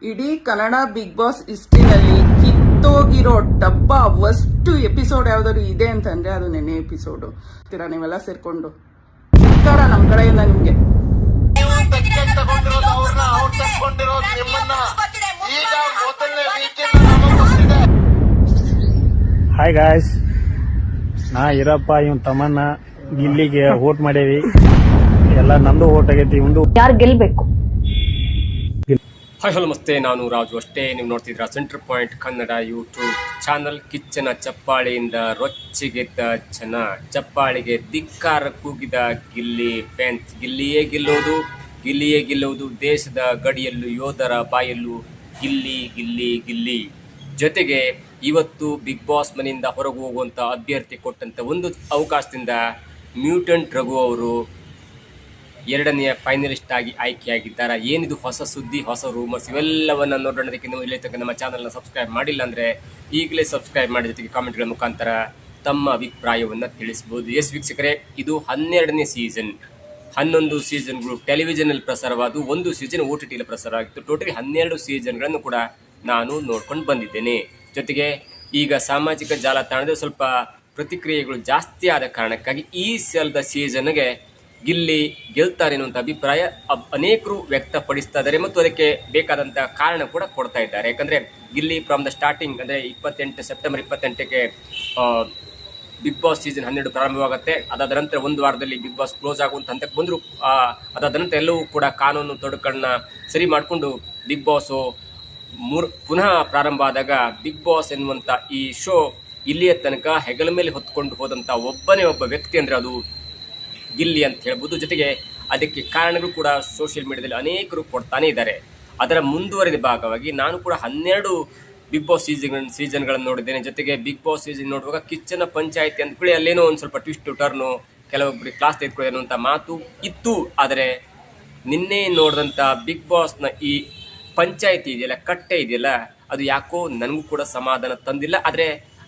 ಇಡೀ Kannada big boss ಹಿಸ್ಟ್ರಿನಲ್ಲಿ ಕಿತ್ತೋಗಿರೋ ಡಬ್ಬ first episode ಯಾವ್ದಾದ್ರು ಇದೆ ಅಂತಂದ್ರೆ ಅದು ನೆನೆ ಎಪಿಸೋಡು. ನೀವೆಲ್ಲ ಸೇರ್ಕೊಂಡು ಸಿಕ್ಕಾರ ನಮ್ ಕಡೆಯಿಂದ ನಿಮ್ಗೆ. ಹಾಯ್ ಗಾಯ್ಸ್, ನಾ ಇರಪ್ಪ ಇವನ್ ತಮ್ಮನ್ನ ಗಿಲ್ಲಿಗೆ ವೋಟ್ ಮಾಡೇವಿ. ಎಲ್ಲ ನಂದು ವೋಟ್ ಆಗೈತಿ. ಇವಂದು ಯಾರು ಗೆಲ್ಬೇಕು? ಹಾಯ್ ಹಲೋ ನಮಸ್ತೆ, ನಾನು ರಾಜು ಅಷ್ಟೇ. ನೀವು ನೋಡ್ತಿದ್ರ centre point Kannada YouTube channel. ಕಿಚ್ಚನ ಚಪ್ಪಾಳೆಯಿಂದ ರೊಚ್ಚಿಗೆದ್ದ ಜನ, ಚಪ್ಪಾಳೆಗೆ ಧಿಕ್ಕಾರ ಕೂಗಿದ ಗಿಲ್ಲಿ ಫ್ಯಾನ್ಸ್. ಗಿಲ್ಲಿಯೇ ಗೆಲ್ಲುವುದು, ದೇಶದ ಗಡಿಯಲ್ಲೂ ಯೋಧರ ಬಾಯಲ್ಲೂ ಗಿಲ್ಲಿ ಗಿಲ್ಲಿ ಗಿಲ್ಲಿ. ಜೊತೆಗೆ ಇವತ್ತು ಬಿಗ್ ಬಾಸ್ ಮನೆಯಿಂದ ಹೊರಗೆ ಹೋಗುವಂಥ ಅಭ್ಯರ್ಥಿ ಕೊಟ್ಟಂಥ ಒಂದು ಅವಕಾಶದಿಂದ ಮ್ಯೂಟೆಂಟ್ ರಘು ಅವರು ಎರಡನೆಯ ಫೈನಲಿಸ್ಟ್ ಆಗಿ ಆಯ್ಕೆಯಾಗಿದ್ದಾರೆ. ಏನಿದು ಹೊಸ ಸುದ್ದಿ, ಹೊಸ ರೂಮರ್ಸ್, ಇವೆಲ್ಲವನ್ನು ನೋಡೋಣದಕ್ಕೆ ನೀವು ಇಲ್ಲಿ ತನಕ ನಮ್ಮ ಚಾನಲ್ನ ಸಬ್ಸ್ಕ್ರೈಬ್ ಮಾಡಿಲ್ಲ ಅಂದರೆ ಈಗಲೇ ಸಬ್ಸ್ಕ್ರೈಬ್ ಮಾಡಿ, ಜೊತೆಗೆ ಕಾಮೆಂಟ್ಗಳ ಮುಖಾಂತರ ತಮ್ಮ ಅಭಿಪ್ರಾಯವನ್ನು ತಿಳಿಸ್ಬೋದು. ಎಸ್ ವೀಕ್ಷಕರೇ, ಇದು 12ನೇ ಸೀಸನ್. 11 ಸೀಸನ್ಗಳು ಟೆಲಿವಿಷನಲ್ಲಿ ಪ್ರಸಾರವಾದವು, 1 ಸೀಸನ್ OTTಯಲ್ಲಿ ಪ್ರಸಾರ ಆಗಿತ್ತು. ಟೋಟಲಿ 12 ಸೀಸನ್ಗಳನ್ನು ಕೂಡ ನಾನು ನೋಡ್ಕೊಂಡು ಬಂದಿದ್ದೇನೆ. ಜೊತೆಗೆ ಈಗ ಸಾಮಾಜಿಕ ಜಾಲತಾಣದಲ್ಲಿ ಸ್ವಲ್ಪ ಪ್ರತಿಕ್ರಿಯೆಗಳು ಜಾಸ್ತಿ ಆದ ಕಾರಣಕ್ಕಾಗಿ ಈ ಸಲದ ಸೀಸನ್ಗೆ ಗಿಲ್ಲಿ ಗೆಲ್ತಾರೆ ಅನ್ನುವಂಥ ಅಭಿಪ್ರಾಯ ಅನೇಕರು ವ್ಯಕ್ತಪಡಿಸ್ತಾ ಇದ್ದಾರೆ ಮತ್ತು ಅದಕ್ಕೆ ಬೇಕಾದಂಥ ಕಾರಣ ಕೂಡ ಕೊಡ್ತಾ ಇದ್ದಾರೆ. ಯಾಕಂದರೆ ಗಿಲ್ಲಿ ಫ್ರಮ್ ದ ಸ್ಟಾರ್ಟಿಂಗ್ ಅಂದರೆ ಸೆಪ್ಟೆಂಬರ್ 28ಕ್ಕೆ ಬಿಗ್ ಬಾಸ್ ಸೀಸನ್ 12 ಪ್ರಾರಂಭವಾಗುತ್ತೆ. ಅದಾದ ನಂತರ ಒಂದು ವಾರದಲ್ಲಿ ಬಿಗ್ ಬಾಸ್ ಕ್ಲೋಸ್ ಆಗುವಂಥ ಹಂತಕ್ಕೆ ಬಂದರು. ಅದಾದ ನಂತರ ಎಲ್ಲವೂ ಕೂಡ ಕಾನೂನು ತೊಡಕನ್ನು ಸರಿ ಮಾಡಿಕೊಂಡು ಬಿಗ್ ಬಾಸು ಪುನಃ ಪ್ರಾರಂಭ ಆದಾಗ ಬಿಗ್ ಬಾಸ್ ಎನ್ನುವಂಥ ಈ ಶೋ ಇಲ್ಲಿಯ ತನಕ ಹೆಗಲ ಮೇಲೆ ಹೊತ್ಕೊಂಡು ಹೋದಂಥ ಒಬ್ಬ ವ್ಯಕ್ತಿ ಅಂದರೆ ಅದು ಗಿಲ್ಲಿ ಅಂತ ಹೇಳ್ಬೋದು. ಜೊತೆಗೆ ಅದಕ್ಕೆ ಕಾರಣಗಳು ಕೂಡ ಸೋಷಿಯಲ್ ಮೀಡಿಯಾದಲ್ಲಿ ಅನೇಕರು ಕೊಡ್ತಾನೆ ಇದ್ದಾರೆ. ಅದರ ಮುಂದುವರಿದ ಭಾಗವಾಗಿ ನಾನು ಕೂಡ 12 ಬಿಗ್ ಬಾಸ್ ಸೀಸನ್ಗಳನ್ನು ನೋಡಿದ್ದೇನೆ. ಜೊತೆಗೆ ಬಿಗ್ ಬಾಸ್ ಸೀಸನ್ ನೋಡುವಾಗ ಕಿಚ್ಚನ ಪಂಚಾಯಿತಿ ಅಂದ್ಕೊಳ್ಳಿ ಅಲ್ಲೇನೋ ಒಂದು ಸ್ವಲ್ಪ ಟ್ವಿಸ್ಟ್ ಟರ್ನು, ಕೆಲವೊಬ್ಬರಿಗೆ ಕ್ಲಾಸ್ ತೆಗೆದುಕೊಳ್ಳಿ ಅನ್ನುವಂಥ ಮಾತು ಇತ್ತು. ಆದರೆ ನಿನ್ನೆ ನೋಡಿದಂಥ ಬಿಗ್ ಬಾಸ್ನ ಈ ಪಂಚಾಯಿತಿ ಇದೆಯಲ್ಲ, ಕಟ್ಟೆ ಇದೆಯಲ್ಲ, ಅದು ಯಾಕೋ ನನಗೂ ಕೂಡ ಸಮಾಧಾನ ತಂದಿಲ್ಲ. ಆದರೆ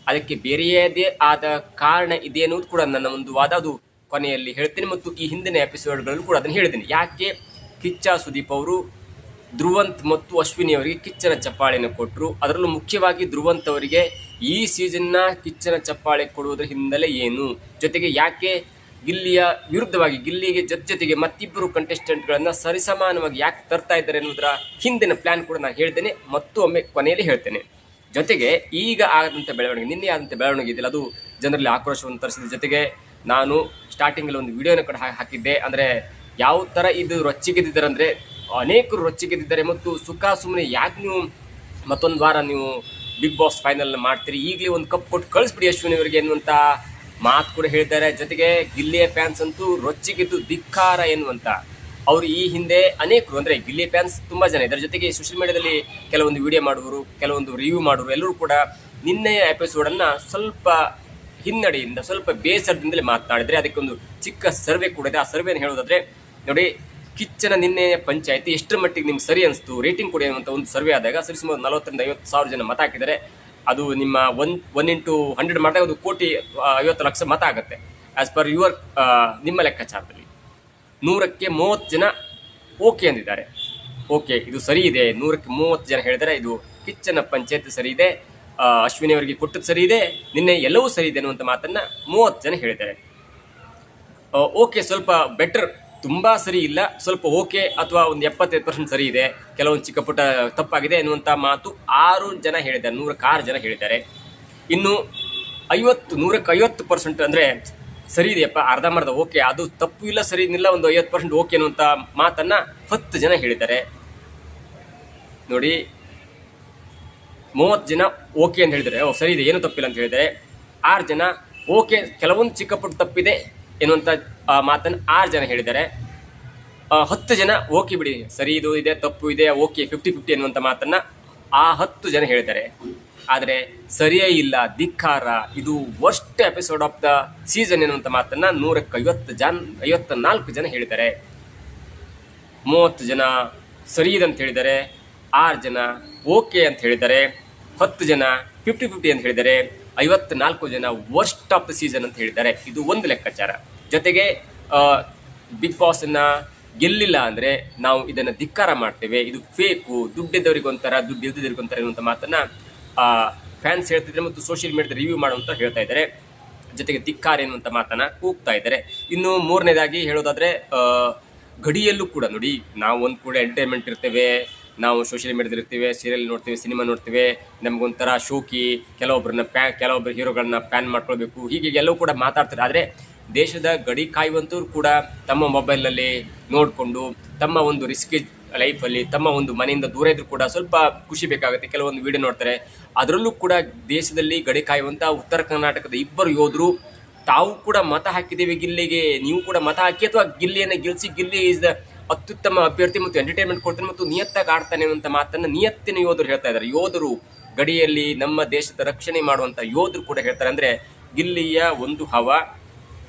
ಅದಕ್ಕೆ ಬೇರೆಯದೇ ಆದ ಕಾರಣ ಇದೆ ಅನ್ನೋದು ಕೂಡ ನನ್ನ ಒಂದು ವಾದ. ಅದು ಕೊನೆಯಲ್ಲಿ ಹೇಳ್ತೀನಿ ಮತ್ತು ಈ ಹಿಂದಿನ ಎಪಿಸೋಡ್ಗಳಲ್ಲೂ ಕೂಡ ಅದನ್ನು ಹೇಳಿದ್ದೀನಿ. ಯಾಕೆ ಕಿಚ್ಚ ಸುದೀಪ್ ಅವರು ಧ್ರುವಂತ್ ಮತ್ತು ಅಶ್ವಿನಿ ಅವರಿಗೆ ಕಿಚ್ಚನ ಚಪ್ಪಾಳೆಯನ್ನು ಕೊಟ್ಟರು, ಅದರಲ್ಲೂ ಮುಖ್ಯವಾಗಿ ಧ್ರುವಂತ್ ಅವರಿಗೆ ಈ ಸೀಸನ್ನ ಕಿಚ್ಚನ ಚಪ್ಪಾಳೆ ಕೊಡುವುದರ ಹಿನ್ನೆಲೆ ಏನು, ಜೊತೆಗೆ ಯಾಕೆ ಗಿಲ್ಲಿಯ ವಿರುದ್ಧವಾಗಿ ಗಿಲ್ಲಿಗೆ ಜೊತೆಗೆ ಮತ್ತಿಬ್ಬರು ಕಂಟೆಸ್ಟೆಂಟ್ಗಳನ್ನು ಸರಿಸಮಾನವಾಗಿ ಯಾಕೆ ತರ್ತಾ ಇದ್ದಾರೆ ಅನ್ನೋದರ ಹಿಂದಿನ ಪ್ಲಾನ್ ಕೂಡ ನಾನು ಹೇಳ್ತೇನೆ, ಮತ್ತೊಮ್ಮೆ ಕೊನೆಯಲ್ಲಿ ಹೇಳ್ತೇನೆ. ಜೊತೆಗೆ ಈಗ ಆದಂಥ ಬೆಳವಣಿಗೆ, ನಿನ್ನೆ ಆದಂಥ ಬೆಳವಣಿಗೆ ಇದೆಯಲ್ಲ, ಅದು ಜನರಲ್ಲಿ ಆಕ್ರೋಶವನ್ನು ತರಿಸಿದೆ. ಜೊತೆಗೆ ನಾನು ಸ್ಟಾರ್ಟಿಂಗಲ್ಲಿ ಒಂದು ವಿಡಿಯೋನ ಕೂಡ ಹಾಕಿದ್ದೆ. ಅಂದರೆ ಯಾವ ಥರ ಇದು ರೊಚ್ಚಿಗೆದ್ದಿದ್ದಾರೆ ಅಂದರೆ ಅನೇಕರು ರೊಚ್ಚಿಗೆದ್ದಿದ್ದಾರೆ ಮತ್ತು ಸುಖ ಸುಮ್ಮನೆ ಯಾಕೆ ನೀವು ಮತ್ತೊಂದು ವಾರ ನೀವು ಬಿಗ್ ಬಾಸ್ ಫೈನಲ್ನ ಮಾಡ್ತೀರಿ, ಈಗಲೇ ಒಂದು ಕಪ್ ಕೊಟ್ಟು ಕಳಿಸ್ಬಿಡಿ ಅಶ್ವಿನಿ ಅವರಿಗೆ ಎನ್ನುವಂಥ ಮಾತು ಕೂಡ ಹೇಳಿದ್ದಾರೆ. ಜೊತೆಗೆ ಗಿಲ್ಲಿಯ ಫ್ಯಾನ್ಸ್ ಅಂತೂ ರೊಚ್ಚಿಗೆದ್ದು ಧಿಕ್ಕಾರ ಎನ್ನುವಂಥ ಅವರು ಈ ಹಿಂದೆ ಅನೇಕರು ಅಂದರೆ ಗಿಲ್ಲಿ ಫ್ಯಾನ್ಸ್ ತುಂಬ ಜನ ಇದರ ಜೊತೆಗೆ ಸೋಷಿಯಲ್ ಮೀಡಿಯಾದಲ್ಲಿ ಕೆಲವೊಂದು ವಿಡಿಯೋ ಮಾಡುವರು, ಕೆಲವೊಂದು ರಿವ್ಯೂ ಮಾಡುವರು, ಎಲ್ಲರೂ ಕೂಡ ನಿನ್ನೆಯ ಎಪಿಸೋಡನ್ನು ಸ್ವಲ್ಪ ಹಿನ್ನಡೆಯಿಂದ ಸ್ವಲ್ಪ ಬೇಸರದಿಂದಲೇ ಮಾತನಾಡಿದರೆ. ಅದಕ್ಕೊಂದು ಚಿಕ್ಕ ಸರ್ವೆ ಕೂಡ ಇದೆ. ಆ ಸರ್ವೆಯನ್ನು ಹೇಳೋದಾದರೆ ನೋಡಿ, ಕಿಚ್ಚನ ನಿನ್ನೆಯ ಪಂಚಾಯಿತಿ ಎಷ್ಟರ ಮಟ್ಟಿಗೆ ನಿಮ್ಗೆ ಸರಿ ಅನಿಸ್ತು, ರೇಟಿಂಗ್ ಕೊಡಿ ಅನ್ನುವಂಥ ಒಂದು ಸರ್ವೆ ಆದಾಗ ಸರಿಸುಮಾರು 40ರಿಂದ 50,000 ಜನ ಮತ ಹಾಕಿದ್ದಾರೆ. ಅದು ನಿಮ್ಮ 1 into 100 ಮಾಡಿದಾಗ ಅದು 1,50,00,000 ಮತ ಆಗುತ್ತೆ. ಆ್ಯಸ್ ಪರ್ ಯುವರ್ ನಿಮ್ಮ ಲೆಕ್ಕಾಚಾರದಲ್ಲಿ 100ಕ್ಕೆ 30 ಜನ ಓಕೆ ಅಂದಿದ್ದಾರೆ. ಓಕೆ, ಇದು ಸರಿ ಇದೆ. 100ಕ್ಕೆ 30 ಜನ ಹೇಳಿದರೆ ಇದು ಕಿಚ್ಚನ ಪಂಚಾಯತ್ ಸರಿ ಇದೆ, ಅಶ್ವಿನಿ ಅವರಿಗೆ ಕೊಟ್ಟದ್ದು ಸರಿ ಇದೆ, ನಿನ್ನೆ ಎಲ್ಲವೂ ಸರಿ ಇದೆ ಅನ್ನುವಂಥ ಮಾತನ್ನು 30 ಜನ ಹೇಳಿದ್ದಾರೆ. ಓಕೆ, ಸ್ವಲ್ಪ ಬೆಟರ್, ತುಂಬ ಸರಿ ಇಲ್ಲ, ಸ್ವಲ್ಪ ಓಕೆ ಅಥವಾ ಒಂದು 75% ಸರಿ ಇದೆ, ಕೆಲವೊಂದು ಚಿಕ್ಕ ಪುಟ್ಟ ತಪ್ಪಾಗಿದೆ ಎನ್ನುವಂಥ ಮಾತು 6 ಜನ ಹೇಳಿದ್ದಾರೆ. 100ಕ್ಕೆ 6 ಜನ ಹೇಳಿದ್ದಾರೆ. ಇನ್ನು 100ಕ್ಕೆ 50% ಅಂದರೆ ಸರಿ ಇದೆಯಪ್ಪ, ಅರ್ಧಂಬರ್ಧ ಓಕೆ, ಅದು ತಪ್ಪು ಇಲ್ಲ, ಸರಿ ಇಲ್ಲ, ಒಂದು 50% ಓಕೆ ಅನ್ನುವಂಥ ಮಾತನ್ನು 10 ಜನ ಹೇಳಿದ್ದಾರೆ. ನೋಡಿ, 30 ಜನ ಓಕೆ ಅಂತ ಹೇಳಿದರೆ ಸರಿ ಇದೆ, ಏನೂ ತಪ್ಪಿಲ್ಲ ಅಂತ ಹೇಳಿದರೆ, 6 ಜನ ಓಕೆ, ಕೆಲವೊಂದು ಚಿಕ್ಕ ಪುಟ್ಟ ತಪ್ಪಿದೆ ಎನ್ನುವಂಥ ಮಾತನ್ನು 6 ಜನ ಹೇಳಿದ್ದಾರೆ. 10 ಜನ ಓಕೆ ಬಿಡಿ, ಸರಿ ಇದು ಇದೆ, ತಪ್ಪು ಇದೆ, ಓಕೆ 50-50 ಎನ್ನುವಂಥ ಮಾತನ್ನು ಆ 10 ಜನ ಹೇಳಿದ್ದಾರೆ. ಆದರೆ ಸರಿಯೇ ಇಲ್ಲ, ಧಿಕ್ಕಾರ, ಇದು worst episode of the season ಎನ್ನುವಂಥ ಮಾತನ್ನು 100ಕ್ಕೆ 54 ಜನ ಹೇಳಿದ್ದಾರೆ. 30 ಜನ ಸರಿ ಇದೆ ಅಂತ ಹೇಳಿದ್ದಾರೆ, 6 ಜನ ಓಕೆ ಅಂತ ಹೇಳಿದ್ದಾರೆ, 10 ಜನ 50-50 ಅಂತ ಹೇಳಿದ್ದಾರೆ, 54 ಜನ ವರ್ಸ್ಟ್ ಆಫ್ ದ ಸೀಸನ್ ಅಂತ ಹೇಳಿದ್ದಾರೆ. ಇದು ಒಂದು ಲೆಕ್ಕಾಚಾರ. ಜೊತೆಗೆ ಬಿಗ್ ಬಾಸ್ನ ಗೆಲ್ಲಿಲ್ಲ ಅಂದರೆ ನಾವು ಇದನ್ನು ಧಿಕ್ಕಾರ ಮಾಡ್ತೇವೆ, ಇದು ಫೇಕು, ದುಡ್ಡಿದ್ದವರಿಗೊಂಥರ ದುಡ್ಡು ಇಲ್ದಿದ್ದವರಿಗೊಂಥರ ಎನ್ನುವಂಥ ಮಾತನ್ನು ಫ್ಯಾನ್ಸ್ ಹೇಳ್ತಿದ್ದಾರೆ ಮತ್ತು ಸೋಷಿಯಲ್ ಮೀಡಿಯಾದ ರಿವ್ಯೂ ಮಾಡುವಂತ ಹೇಳ್ತಾ ಇದ್ದಾರೆ. ಜೊತೆಗೆ ಧಿಕ್ಕಾರ ಎನ್ನುವಂಥ ಮಾತನ್ನು ಕೂಗ್ತಾ ಇದ್ದಾರೆ. ಇನ್ನು ಮೂರನೇದಾಗಿ ಹೇಳೋದಾದರೆ ಗಡಿಯಲ್ಲೂ ಕೂಡ ನೋಡಿ, ನಾವು ಒಂದು ಕೂಡ ಎಂಟರ್ಟೈನ್ಮೆಂಟ್ ಇರ್ತೇವೆ, ನಾವು ಸೋಷಿಯಲ್ ಮೀಡಿಯಾದಲ್ಲಿ ಇರ್ತೀವಿ, ಸೀರಿಯಲ್ ನೋಡ್ತೀವಿ, ಸಿನಿಮಾ ನೋಡ್ತೀವಿ, ನಮಗೊಂಥರ ಶೋಕಿ, ಕೆಲವೊಬ್ಬರು ಹೀರೋಗಳನ್ನ ಪ್ಯಾನ್ ಮಾಡ್ಕೊಳ್ಬೇಕು, ಹೀಗೆ ಎಲ್ಲವೂ ಕೂಡ ಮಾತಾಡ್ತಾರೆ. ಆದರೆ ದೇಶದ ಗಡಿ ಕಾಯುವಂಥವ್ರು ಕೂಡ ತಮ್ಮ ಮೊಬೈಲ್ನಲ್ಲಿ ನೋಡಿಕೊಂಡು ತಮ್ಮ ಒಂದು ರಿಸ್ಕಿ ಲೈಫಲ್ಲಿ ತಮ್ಮ ಒಂದು ಮನೆಯಿಂದ ದೂರ ಇದ್ರೂ ಕೂಡ ಸ್ವಲ್ಪ ಖುಷಿ ಬೇಕಾಗುತ್ತೆ, ಕೆಲವೊಂದು ವಿಡಿಯೋ ನೋಡ್ತಾರೆ. ಅದರಲ್ಲೂ ಕೂಡ ದೇಶದಲ್ಲಿ ಗಡಿ ಕಾಯುವಂಥ ಉತ್ತರ ಕರ್ನಾಟಕದ ಇಬ್ಬರು ಯೋಧರು ತಾವು ಕೂಡ ಮತ ಹಾಕಿದ್ದೇವೆ ಗಿಲ್ಲಿಗೆ, ನೀವು ಕೂಡ ಮತ ಹಾಕಿ ಅಥವಾ ಗಿಲ್ಲಿಯನ್ನು ಗೆಲ್ಲಿಸಿ, ಗಿಲ್ಲಿ ಈಸ್ ದ ಅತ್ಯುತ್ತಮ ಅಭ್ಯರ್ಥಿ ಮತ್ತು ಎಂಟರ್ಟೈನ್ಮೆಂಟ್ ಕೊಡ್ತಾನೆ ಮತ್ತು ನಿಯತ್ತಾಗಿ ಆಡ್ತಾನೆ ಅಂತ ಮಾತನ್ನು ನಿಯತ್ತಿನ ಯೋಧರು ಹೇಳ್ತಾ ಇದ್ದಾರೆ. ಯೋಧರು ಗಡಿಯಲ್ಲಿ ನಮ್ಮ ದೇಶದ ರಕ್ಷಣೆ ಮಾಡುವಂಥ ಯೋಧರು ಕೂಡ ಹೇಳ್ತಾರೆ. ಅಂದರೆ ಗಿಲ್ಲಿಯ ಒಂದು ಹವಾ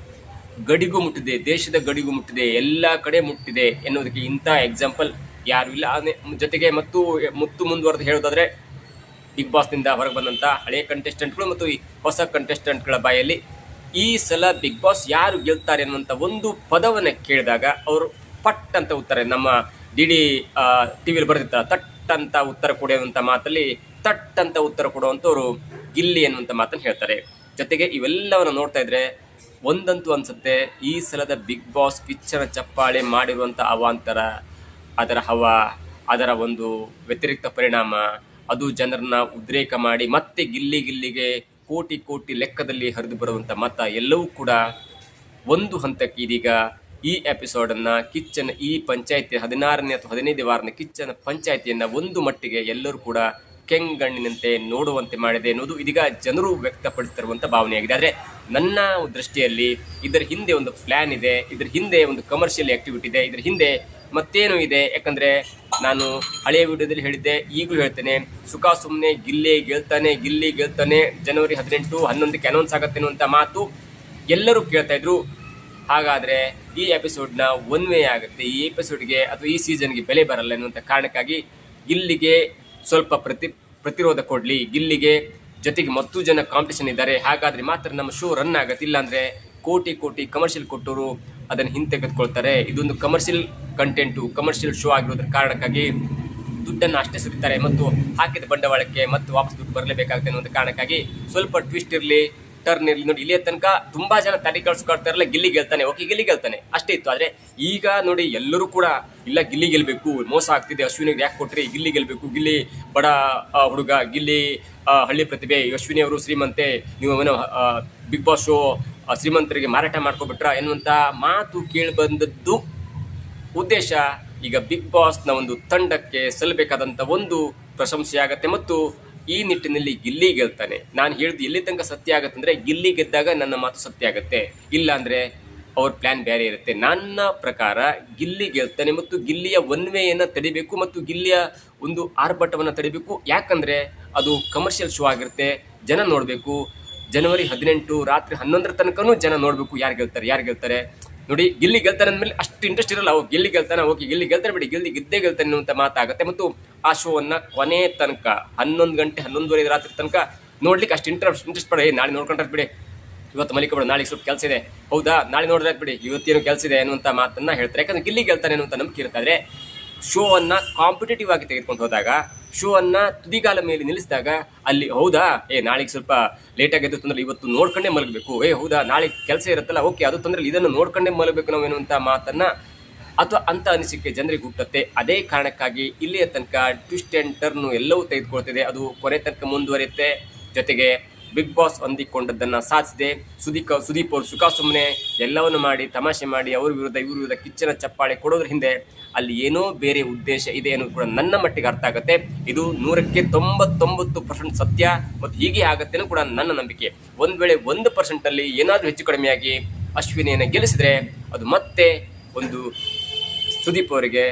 ಗಡಿಗೂ ಮುಟ್ಟಿದೆ, ದೇಶದ ಗಡಿಗೂ ಮುಟ್ಟಿದೆ, ಎಲ್ಲ ಕಡೆ ಮುಟ್ಟಿದೆ ಎನ್ನುವುದಕ್ಕೆ ಇಂಥ ಎಕ್ಸಾಂಪಲ್ ಯಾರು ಇಲ್ಲ. ಜೊತೆಗೆ ಮತ್ತು ಮುಂದುವರೆದು ಹೇಳೋದಾದ್ರೆ ಬಿಗ್ ಬಾಸ್ನಿಂದ ಹೊರಗೆ ಬಂದಂಥ ಹಳೆಯ ಕಂಟೆಸ್ಟೆಂಟ್ಗಳು ಮತ್ತು ಈ ಹೊಸ ಕಂಟೆಸ್ಟೆಂಟ್ಗಳ ಬಾಯಲ್ಲಿ ಈ ಸಲ ಬಿಗ್ ಬಾಸ್ ಯಾರು ಗೆಲ್ತಾರೆ ಅನ್ನುವಂಥ ಒಂದು ಪದವನ್ನು ಕೇಳಿದಾಗ ಅವರು ಪಟ್ ಅಂತ ಉತ್ತರ, ನಮ್ಮ ಡಿ ಟಿವಿಯಲ್ಲಿ ಬರೆದಿರ್ತಾರೆ ತಟ್ ಅಂತ ಉತ್ತರ ಕೊಡುವಂಥ ಮಾತಲ್ಲಿ ತಟ್ ಅಂತ ಉತ್ತರ ಕೊಡುವಂಥವ್ರು ಗಿಲ್ಲಿ ಅನ್ನುವಂಥ ಮಾತನ್ನು ಹೇಳ್ತಾರೆ. ಜೊತೆಗೆ ಇವೆಲ್ಲವನ್ನು ನೋಡ್ತಾ ಇದ್ರೆ ಒಂದಂತೂ ಅನ್ಸುತ್ತೆ, ಈ ಸಲದ ಬಿಗ್ ಬಾಸ್ ಕಿಚ್ಚನ ಚಪ್ಪಾಳೆ ಮಾಡಿರುವಂಥ ಅವಾಂತರ, ಅದರ ಹವಾ, ಅದರ ಒಂದು ವ್ಯತಿರಿಕ್ತ ಪರಿಣಾಮ, ಅದು ಜನರನ್ನ ಉದ್ರೇಕ ಮಾಡಿ ಮತ್ತೆ ಗಿಲ್ಲಿಗೆ ಕೋಟಿ ಕೋಟಿ ಲೆಕ್ಕದಲ್ಲಿ ಹರಿದು ಬರುವಂಥ ಮತ ಎಲ್ಲವೂ ಕೂಡ ಒಂದು ಹಂತಕ್ಕೆ ಇದೀಗ ಈ ಎಪಿಸೋಡನ್ನು ಕಿಚ್ಚನ ಈ ಪಂಚಾಯಿತಿ 16ನೇ ಅಥವಾ 15ನೇ ವಾರದ ಕಿಚ್ಚನ ಪಂಚಾಯಿತಿಯನ್ನು ಒಂದು ಮಟ್ಟಿಗೆ ಎಲ್ಲರೂ ಕೂಡ ಕೆಂಗಣ್ಣಿನಂತೆ ನೋಡುವಂತೆ ಮಾಡಿದೆ ಎನ್ನುವುದು ಇದೀಗ ಜನರು ವ್ಯಕ್ತಪಡಿಸ್ತಿರುವಂಥ ಭಾವನೆಯಾಗಿದೆ. ಆದರೆ ನನ್ನ ದೃಷ್ಟಿಯಲ್ಲಿ ಇದರ ಹಿಂದೆ ಒಂದು ಪ್ಲ್ಯಾನ್ ಇದೆ, ಇದರ ಹಿಂದೆ ಒಂದು ಕಮರ್ಷಿಯಲ್ ಆ್ಯಕ್ಟಿವಿಟಿ ಇದೆ, ಇದರ ಹಿಂದೆ ಮತ್ತೇನು ಇದೆ. ಯಾಕಂದರೆ ನಾನು ಹಳೆಯ ವಿಡಿಯೋದಲ್ಲಿ ಹೇಳಿದ್ದೆ, ಈಗಲೂ ಹೇಳ್ತೇನೆ, ಸುಖ ಸುಮ್ಮನೆ ಗಿಲ್ಲಿ ಗೆಲ್ತಾನೆ ಜನವರಿ 18, 11ಕ್ಕೆ ಅನೌನ್ಸ್ ಆಗುತ್ತೆ ಅನ್ನುವಂಥ ಮಾತು ಎಲ್ಲರೂ ಕೇಳ್ತಾ ಇದ್ರು. ಹಾಗಾದರೆ ಈ ಎಪಿಸೋಡ್ನ ಒನ್ ವೇ ಆಗುತ್ತೆ, ಈ ಎಪಿಸೋಡ್ಗೆ ಅಥವಾ ಈ ಸೀಸನ್ಗೆ ಬೆಲೆ ಬರಲ್ಲ ಎನ್ನುವಂಥ ಕಾರಣಕ್ಕಾಗಿ ಗಿಲ್ಲಿಗೆ ಸ್ವಲ್ಪ ಪ್ರತಿರೋಧ ಕೊಡಲಿ, ಗಿಲ್ಲಿಗೆ ಜೊತೆಗೆ ಮತ್ತೂ ಜನ ಕಾಂಪಿಟೇಷನ್ ಇದ್ದಾರೆ, ಹಾಗಾದರೆ ಮಾತ್ರ ನಮ್ಮ ಶೋ ರನ್ ಆಗುತ್ತೆ. ಇಲ್ಲಾಂದರೆ ಕೋಟಿ ಕಮರ್ಷಿಯಲ್ ಕೊಟ್ಟವರು ಅದನ್ನು ಹಿಂತೆಗೆದುಕೊಳ್ತಾರೆ. ಇದೊಂದು ಕಮರ್ಷಿಯಲ್ ಕಂಟೆಂಟು, ಕಮರ್ಷಿಯಲ್ ಶೋ ಆಗಿರೋದ್ರ ಕಾರಣಕ್ಕಾಗಿ ದುಡ್ಡನ್ನು ಅಷ್ಟೇ ಸುರಿತಾರೆ ಮತ್ತು ಹಾಕಿದ ಬಂಡವಾಳಕ್ಕೆ ಮತ್ತು ವಾಪಸ್ ದುಡ್ಡು ಬರಲೇಬೇಕಾಗುತ್ತೆ ಅನ್ನೋ ಕಾರಣಕ್ಕಾಗಿ ಸ್ವಲ್ಪ ಟ್ವಿಸ್ಟ್ ಇರಲಿ, ಟರ್ನ್ ಇರಲಿ. ನೋಡಿ, ಇಲ್ಲಿಯ ತನಕ ತುಂಬಾ ಜನ ತಲೆ ಕಳ್ಸ್ಕೊಳ್ತಾರಲ್ಲ, ಗಿಲ್ಲಿ ಗೆಲ್ತಾನೆ, ಓಕೆ ಗಿಲ್ಲಿ ಗೆಲ್ತಾನೆ ಅಷ್ಟೇ ಇತ್ತು. ಆದರೆ ಈಗ ನೋಡಿ ಎಲ್ಲರೂ ಕೂಡ ಇಲ್ಲ ಗಿಲ್ಲಿ ಗೆಲ್ಲಬೇಕು, ಮೋಸ ಆಗ್ತಿದೆ, ಅಶ್ವಿನಿಗೆ ಯಾಕೆ ಕೊಟ್ರಿ, ಗಿಲ್ಲಿ ಗೆಲ್ಲಬೇಕು, ಗಿಲ್ಲಿ ಬಡ ಹುಡುಗ, ಗಿಲ್ಲಿ ಹಳ್ಳಿ ಪ್ರತಿಭೆ, ಅಶ್ವಿನಿ ಅವರು ಶ್ರೀಮಂತೆ, ನೀವು ಏನೋ ಬಿಗ್ ಬಾಸ್ ಶೋ ಶ್ರೀಮಂತರಿಗೆ ಮಾರಾಟ ಮಾಡ್ಕೊಬಿಟ್ರ ಎನ್ನುವಂಥ ಮಾತು ಕೇಳಿ ಬಂದದ್ದು ಉದ್ದೇಶ ಈಗ ಬಿಗ್ ಬಾಸ್ನ ಒಂದು ತಂಡಕ್ಕೆ ಸಲ್ಲಬೇಕಾದಂಥ ಒಂದು ಪ್ರಶಂಸೆ ಆಗತ್ತೆ ಮತ್ತು ಈ ನಿಟ್ಟಿನಲ್ಲಿ ಗಿಲ್ಲಿ ಗೆಲ್ತಾನೆ. ನಾನು ಹೇಳಿದ್ದು ಎಲ್ಲಿ ತನಕ ಸತ್ಯ ಆಗತ್ತೆ ಅಂದರೆ, ಗಿಲ್ಲಿ ಗೆದ್ದಾಗ ನನ್ನ ಮಾತು ಸತ್ಯ ಆಗುತ್ತೆ, ಇಲ್ಲ ಅಂದರೆ ಅವ್ರ ಪ್ಲ್ಯಾನ್ ಬೇರೆ ಇರುತ್ತೆ. ನನ್ನ ಪ್ರಕಾರ ಗಿಲ್ಲಿ ಗೆಲ್ತಾನೆ ಮತ್ತು ಗಿಲ್ಲಿಯ ಒನ್ ವೇಯನ್ನು ತಡಿಬೇಕು ಮತ್ತು ಗಿಲ್ಲಿಯ ಒಂದು ಆರ್ಭಟವನ್ನು ತಡಿಬೇಕು. ಯಾಕಂದರೆ ಅದು ಕಮರ್ಷಿಯಲ್ ಶೋ ಆಗಿರುತ್ತೆ, ಜನ ನೋಡಬೇಕು. ಜನವರಿ 18 ರಾತ್ರಿ 11 ತನಕನೂ ಜನ ನೋಡಬೇಕು ಯಾರು ಗೆಲ್ತಾರೆ. ನೋಡಿ, ಗಿಲ್ಲಿ ಗೆಲ್ತಾನೆ ಅಂದಮೇಲೆ ಅಷ್ಟು ಇಂಟ್ರೆಸ್ಟ್ ಇರಲ್ಲ. ಅವ್ರು ಗಿಲ್ಲಿ ಗೆಲ್ತಾನೆ, ಓಕೆ ಗಿಲ್ಲಿ ಗೆಲ್ತಾನೆ ಬಿಡಿ, ಗಿಲ್ಲಿ ಗೆದ್ದೇ ಗೆಲ್ತಾನೆ ಅನ್ನುವಂಥ ಮಾತಾಗುತ್ತೆ. ಮತ್ತು ಆ ಶೋವನ್ನು ಕೊನೆ ತನಕ 11 ಗಂಟೆ 11:30 ರಾತ್ರಿ ತನಕ ನೋಡ್ಲಿಕ್ಕೆ ಅಷ್ಟು ಇಂಟ್ರೆಸ್ಟ್ ಪಡ. ನಾಳೆ ನೋಡ್ಕೊಂಡ್ರೆ ಬಿಡಿ, ಇವತ್ತು ಮಲಿಕಬೇಡ, ನಾಳೆ ಸ್ವಲ್ಪ ಕೆಲಸ ಇದೆ, ಹೌದಾ ನಾಳೆ ನೋಡಿದ್ರೆ ಬಿಡಿ, ಇವತ್ತೇನು ಕೆಲಸ ಇದೆ ಅನ್ನುವಂಥ ಮಾತನ್ನು ಹೇಳ್ತಾರೆ. ಯಾಕಂದ್ರೆ ಗಿಲ್ಲಿ ಗೆಲ್ತಾನೆ ಅನ್ನುವಂಥ ನಂಬಿಕೆ ಇರುತ್ತೆ. ಶೋವನ್ನು ಕಾಂಪಿಟೇಟಿವ್ ಆಗಿ ತೆಗೆದುಕೊಂಡು ಹೋದಾಗ, ಶೋವನ್ನು ತುದಿಗಾಲ ಮೇಲೆ ನಿಲ್ಲಿಸಿದಾಗ ಅಲ್ಲಿ ಹೌದಾ ನಾಳೆಗೆ ಸ್ವಲ್ಪ ಲೇಟಾಗಿ ಎದ್ದು ತೊಂದರೆ, ಇವತ್ತು ನೋಡ್ಕೊಂಡೇ ಮಲಗಬೇಕು, ಹೌದಾ ನಾಳೆ ಕೆಲಸ ಇರುತ್ತಲ್ಲ, ಓಕೆ ಅದು ತೊಂದರೆ, ಇದನ್ನು ನೋಡ್ಕೊಂಡೇ ಮಲಗಬೇಕು ನಾವು ಎನ್ನುವಂಥ ಮಾತನ್ನು ಅಥವಾ ಅಂಥ ಅನಿಸಿಕೆ ಜನರಿಗೆ ಹುಟ್ಟುತ್ತೆ. ಅದೇ ಕಾರಣಕ್ಕಾಗಿ ಇಲ್ಲಿಯ ತನಕ ಟ್ವಿಸ್ಟ್ ಆ್ಯಂಡ್ ಟರ್ನು ಎಲ್ಲವೂ ತೆಗೆದುಕೊಳ್ತಿದೆ, ಅದು ಕೊನೆ ತನಕ ಮುಂದುವರಿಯುತ್ತೆ. ಜೊತೆಗೆ ಬಿಗ್ ಬಾಸ್ ಹೊಂದಿಕೊಂಡದ್ದನ್ನು ಸಾಧಿಸಿದೆ. ಸುದೀಪ್ ಅವರು ಸುಖ ಸುಮ್ಮನೆ ಎಲ್ಲವನ್ನು ಮಾಡಿ ತಮಾಷೆ ಮಾಡಿ ಅವ್ರ ವಿರುದ್ಧ ಕಿಚ್ಚನ ಚಪ್ಪಾಳೆ ಕೊಡೋದ್ರ ಹಿಂದೆ ಅಲ್ಲಿ ಏನೋ ಬೇರೆ ಉದ್ದೇಶ ಇದೆ ಅನ್ನೋದು ಕೂಡ ನನ್ನ ಮಟ್ಟಿಗೆ ಅರ್ಥ ಆಗುತ್ತೆ. ಇದು 100ಕ್ಕೆ 99% ಸತ್ಯ ಮತ್ತು ಹೀಗೆ ಆಗುತ್ತೆ ಕೂಡ ನನ್ನ ನಂಬಿಕೆ. ಒಂದು ವೇಳೆ 1% ಏನಾದರೂ ಹೆಚ್ಚು ಕಡಿಮೆಯಾಗಿ ಅಶ್ವಿನಿಯನ್ನು ಗೆಲ್ಲಿಸಿದ್ರೆ ಅದು ಮತ್ತೆ ಒಂದು ಸುದೀಪ್ ಅವರಿಗೆ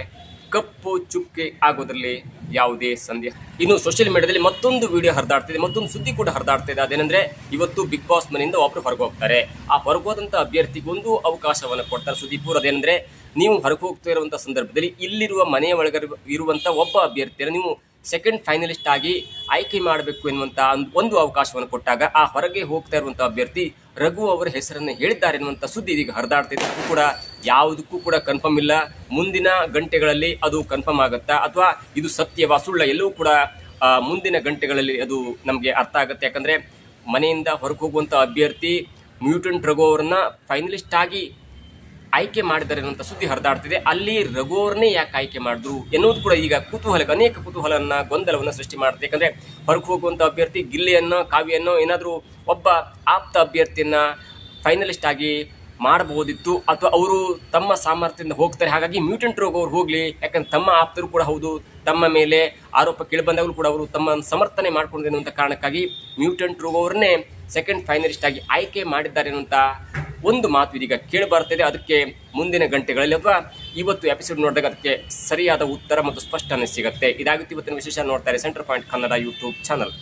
ಕಪ್ಪು ಚುಕ್ಕೆ ಆಗೋದ್ರಲ್ಲಿ ಯಾವುದೇ ಸಂದೇಹ. ಇನ್ನು ಸೋಷಿಯಲ್ ಮೀಡಿಯಾದಲ್ಲಿ ಮತ್ತೊಂದು ವಿಡಿಯೋ ಹರಿದಾಡ್ತಿದೆ, ಮತ್ತೊಂದು ಸುದ್ದಿ ಕೂಡ ಹರಿದಾಡ್ತಿದೆ. ಅದೇನೆಂದರೆ, ಇವತ್ತು ಬಿಗ್ ಬಾಸ್ ಮನೆಯಿಂದ ಒಬ್ಬರು ಹೊರಗೆ ಹೋಗ್ತಾರೆ. ಆ ಹೊರಗೆ ಹೋದಂಥ ಅಭ್ಯರ್ಥಿಗೆ ಒಂದು ಅವಕಾಶವನ್ನು ಕೊಡ್ತಾರೆ ಸುದೀಪ್ ಅವರು. ಅದೇನೆಂದರೆ, ನೀವು ಹೊರಗೆ ಹೋಗ್ತಾ ಇರುವಂಥ ಸಂದರ್ಭದಲ್ಲಿ ಇಲ್ಲಿರುವ ಮನೆಯ ಒಳಗಡೆ ಇರುವಂಥ ಒಬ್ಬ ಅಭ್ಯರ್ಥಿಯನ್ನು ನೀವು ಸೆಕೆಂಡ್ ಫೈನಲಿಸ್ಟ್ ಆಗಿ ಆಯ್ಕೆ ಮಾಡಬೇಕು ಎನ್ನುವಂಥ ಒಂದು ಅವಕಾಶವನ್ನು ಕೊಟ್ಟಾಗ, ಆ ಹೊರಗೆ ಹೋಗ್ತಾ ಇರುವಂಥ ಅಭ್ಯರ್ಥಿ ರಘು ಅವರ ಹೆಸರನ್ನು ಹೇಳಿದ್ದಾರೆ ಎನ್ನುವಂಥ ಸುದ್ದಿ ಇದೀಗ ಹರಿದಾಡ್ತಿದೆ. ಅದು ಕೂಡ ಯಾವುದಕ್ಕೂ ಕೂಡ ಕನ್ಫರ್ಮ್ ಇಲ್ಲ. ಮುಂದಿನ ಗಂಟೆಗಳಲ್ಲಿ ಅದು ಕನ್ಫರ್ಮ್ ಆಗುತ್ತಾ ಅಥವಾ ಇದು ಸತ್ಯವಾ ಸುಳ್ಳ ಎಲ್ಲವೂ ಕೂಡ ಮುಂದಿನ ಗಂಟೆಗಳಲ್ಲಿ ಅದು ನಮಗೆ ಅರ್ಥ ಆಗುತ್ತೆ. ಯಾಕಂದರೆ ಮನೆಯಿಂದ ಹೊರಗೆ ಹೋಗುವಂಥ ಅಭ್ಯರ್ಥಿ ಮ್ಯೂಟೆಂಟ್ ರಘು ಅವರನ್ನ ಫೈನಲಿಸ್ಟ್ ಆಗಿ ಆಯ್ಕೆ ಮಾಡಿದ್ದಾರೆ ಅನ್ನುವಂಥ ಸುದ್ದಿ ಹರಿದಾಡ್ತಿದೆ. ಅಲ್ಲಿ ರಘು ಅವ್ರನ್ನೇ ಯಾಕೆ ಆಯ್ಕೆ ಮಾಡಿದ್ರು ಎನ್ನುವುದು ಕೂಡ ಈಗ ಅನೇಕ ಕುತೂಹಲವನ್ನು ಗೊಂದಲವನ್ನು ಸೃಷ್ಟಿ ಮಾಡುತ್ತೆ. ಯಾಕಂದರೆ ಹೊರಗೆ ಹೋಗುವಂಥ ಅಭ್ಯರ್ಥಿ ಗಿಲ್ಲಿಯನ್ನು ಕಾವ್ಯನ್ನು ಏನಾದರೂ ಒಬ್ಬ ಆಪ್ತ ಅಭ್ಯರ್ಥಿಯನ್ನು ಫೈನಲಿಸ್ಟ್ ಆಗಿ ಮಾಡಬಹುದಿತ್ತು ಅಥವಾ ಅವರು ತಮ್ಮ ಸಾಮರ್ಥ್ಯದಿಂದ ಹೋಗ್ತಾರೆ, ಹಾಗಾಗಿ ಮ್ಯೂಟೆಂಟ್ ರಘು ಅವ್ರು ಹೋಗಲಿ, ಯಾಕಂದ್ರೆ ತಮ್ಮ ಆಪ್ತರು ಕೂಡ ಹೌದು, ತಮ್ಮ ಮೇಲೆ ಆರೋಪ ಕೇಳಿಬಂದಾಗಲೂ ಕೂಡ ಅವರು ತಮ್ಮ ಸಮರ್ಥನೆ ಮಾಡ್ಕೊಂಡಿದೆ ಅನ್ನುವಂಥ ಕಾರಣಕ್ಕಾಗಿ ಮ್ಯೂಟೆಂಟ್ ರಘು ಅವ್ರನ್ನೇ ಸೆಕೆಂಡ್ ಫೈನಲಿಸ್ಟ್ ಆಗಿ ಆಯ್ಕೆ ಮಾಡಿದ್ದಾರೆ ಅನ್ನುವಂಥ ಒಂದು ಮಾತು ಇದೀಗ ಕೇಳಿ ಬರ್ತಿದೆ. ಅದಕ್ಕೆ ಮುಂದಿನ ಗಂಟೆಗಳಲ್ಲಿ ಅಥವಾ ಇವತ್ತು ಎಪಿಸೋಡ್ ನೋಡಿದಾಗ ಅದಕ್ಕೆ ಸರಿಯಾದ ಉತ್ತರ ಮತ್ತು ಸ್ಪಷ್ಟನೆ ಸಿಗುತ್ತೆ. ಇದಾಗುತ್ತೆ ಇವತ್ತಿನ ವಿಶೇಷ. ನೋಡ್ತಾರೆ centre point Kannada YouTube channel.